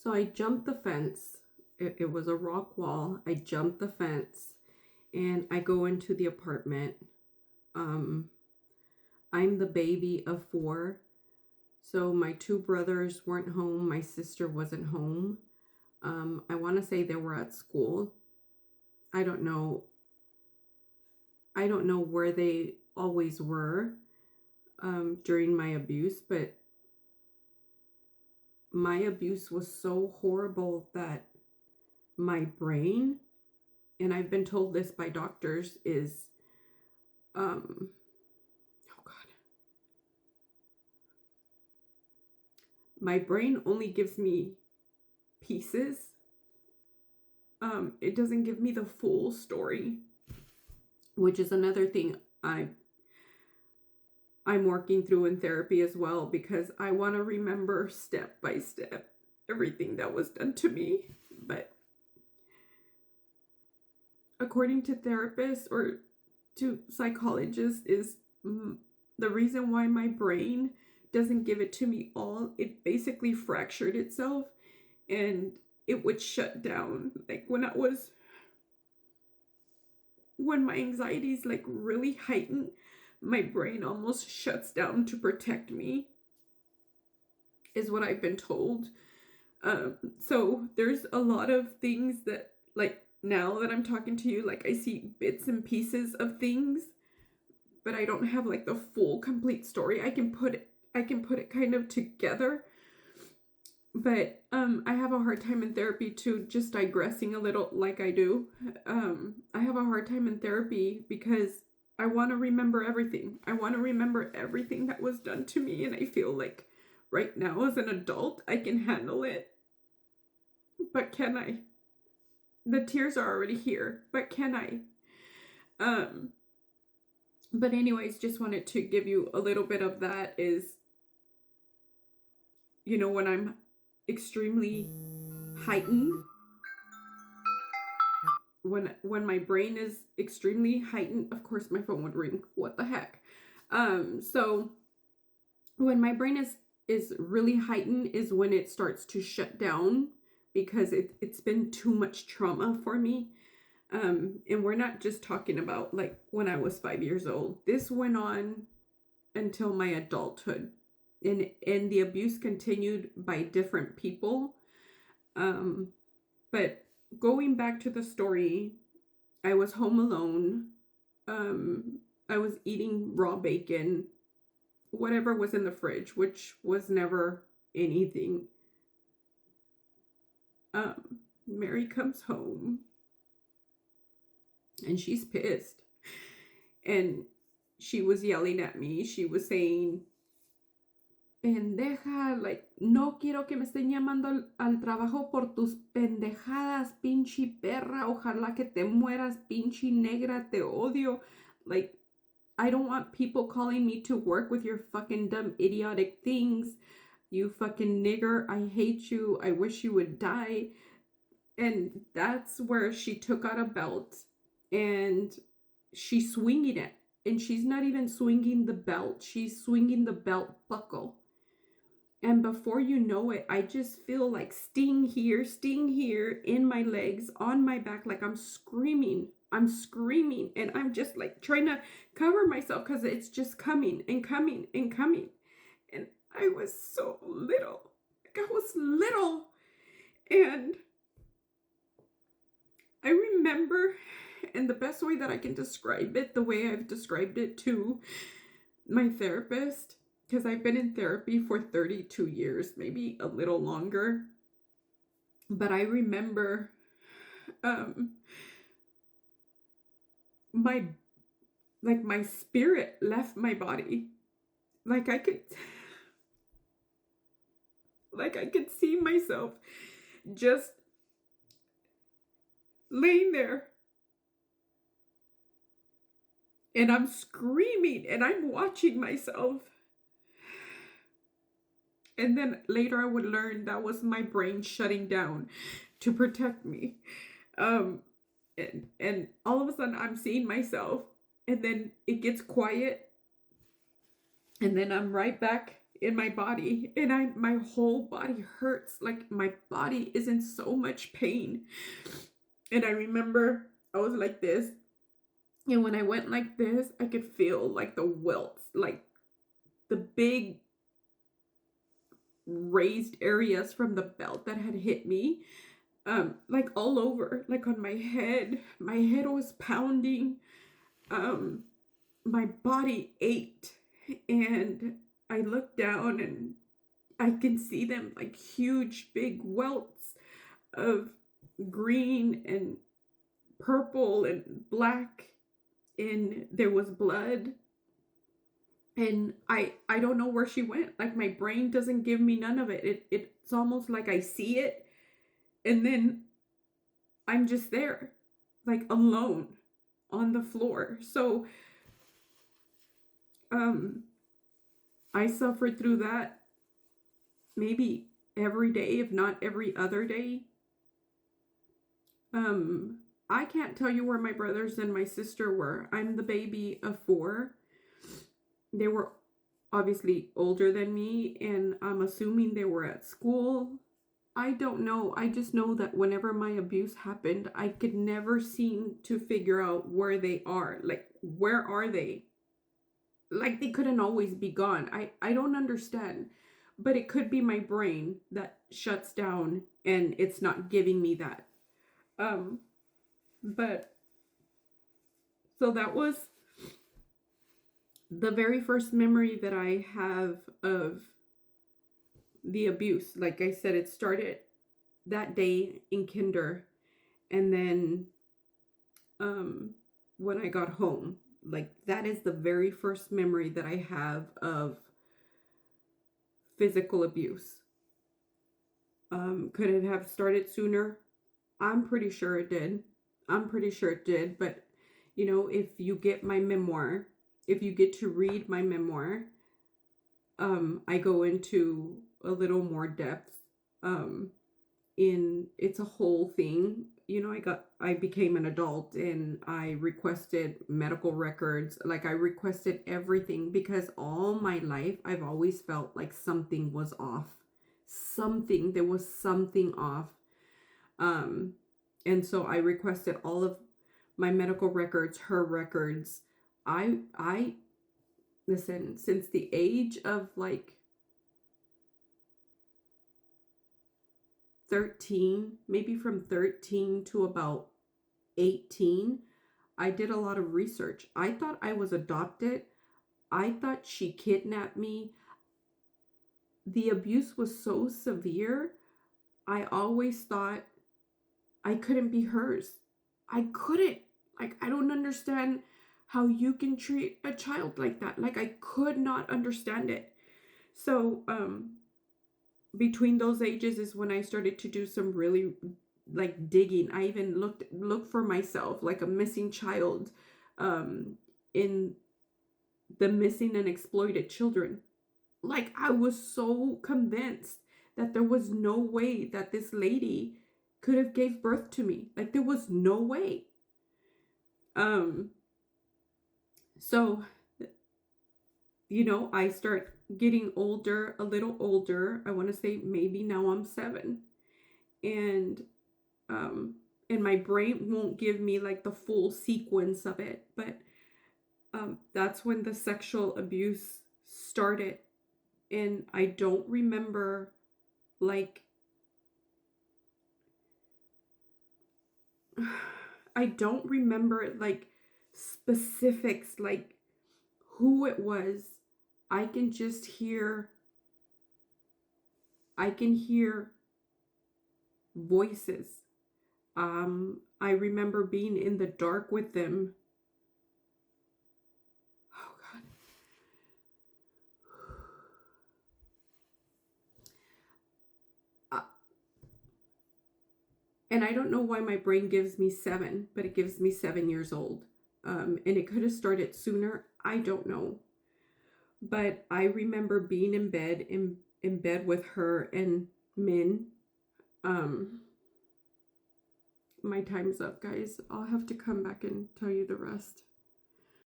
So I jumped the fence. It was a rock wall. I jumped the fence and I go into the apartment. Um, I'm the baby of four. So my two brothers weren't home. My sister wasn't home. I want to say they were at school. I don't know. I don't know where they always were during my abuse, but my abuse was so horrible that my brain, and I've been told this by doctors, is oh God, my brain only gives me pieces. It doesn't give me the full story, which is another thing I'm working through in therapy as well, because I want to remember step by step everything that was done to me. But according to therapists or to psychologists, is the reason why my brain doesn't give it to me all. It basically fractured itself and it would shut down. Like when my anxiety is like really heightened, my brain almost shuts down to protect me, is what I've been told. So there's a lot of things that, like, now that I'm talking to you, like, I see bits and pieces of things, but I don't have like the full complete story. I can put it kind of together. But I have a hard time in therapy too, just digressing a little like I do. I have a hard time in therapy because I want to remember everything. I want to remember everything that was done to me, and I feel like right now as an adult I can handle it. But can I? The tears are already here, but can I? But anyways, just wanted to give you a little bit of that. Is, when I'm extremely heightened, when my brain is extremely heightened, of course my phone would ring. What the heck? So when my brain is really heightened is when it starts to shut down, because it's been too much trauma for me. And we're not just talking about like when I was 5 years old. This went on until my adulthood, and the abuse continued by different people. But going back to the story, I was home alone. I was eating raw bacon, whatever was in the fridge, which was never anything. Mary comes home and she's pissed. And she was yelling at me. She was saying, pendeja, like, no quiero que me estén llamando al trabajo por tus pendejadas, pinche perra, ojalá que te mueras, pinche negra, te odio. Like, I don't want people calling me to work with your fucking dumb idiotic things. You fucking nigger, I hate you, I wish you would die. And that's where she took out a belt and she's swinging it. And she's not even swinging the belt, she's swinging the belt buckle. And before you know it, I just feel like sting here in my legs, on my back, like I'm screaming. And I'm just like trying to cover myself because it's just coming and coming and coming. And I was so little. Like I was little. And I remember, and the best way that I can describe it, the way I've described it to my therapist, because I've been in therapy for 32 years, maybe a little longer. But I remember my spirit left my body. Like I could see myself just laying there. And I'm screaming and I'm watching myself. And then later I would learn that was my brain shutting down to protect me. And all of a sudden I'm seeing myself, and then it gets quiet, and then I'm right back in my body, and my whole body hurts. Like my body is in so much pain. And I remember I was like this, and when I went like this, I could feel like the welts, like the big raised areas from the belt that had hit me, like all over, like on my head. My head was pounding. My body ached, and I looked down and I can see them, like huge big welts of green and purple and black, and there was blood. And I don't know where she went. Like my brain doesn't give me none of it. It's almost like I see it, and then I'm just there, like alone on the floor. So I suffered through that maybe every day, if not every other day. I can't tell you where my brothers and my sister were. I'm the baby of 4. They were obviously older than me, and I'm assuming they were at school. I don't know. I just know that whenever my abuse happened, I could never seem to figure out where they are. Like, where are they? Like, they couldn't always be gone. I don't understand. But it could be my brain that shuts down and it's not giving me that. But so that was the very first memory that I have of the abuse. Like I said, it started that day in kinder, and then when I got home, like that is the very first memory that I have of physical abuse. Could it have started sooner? I'm pretty sure it did. But you know, if you get my memoir, if you get to read my memoir, I go into a little more depth. In It's a whole thing. You know, I became an adult and I requested medical records. Like I requested everything because all my life I've always felt like something was off. There was something off. And so I requested all of my medical records, her records. I listen, since the age of like 13, maybe from 13 to about 18, I did a lot of research. I thought I was adopted. I thought she kidnapped me. The abuse was so severe. I always thought I couldn't be hers. I couldn't. Like, I don't understand how you can treat a child like that. Like, I could not understand it. So, between those ages is when I started to do some really like digging. I even looked for myself, like a missing child, in the missing and exploited children. Like I was so convinced that there was no way that this lady could have gave birth to me. Like there was no way. So you know, I start getting older, a little older. I want to say maybe now I'm 7. And my brain won't give me like the full sequence of it, but that's when the sexual abuse started. And I don't remember like I don't remember like specifics, like who it was. I can hear voices. I remember being in the dark with them. Oh God. And I don't know why my brain gives me 7, but it gives me 7 years old. And it could have started sooner. I don't know. But I remember being in bed with her and Min. My time's up, guys. I'll have to come back and tell you the rest.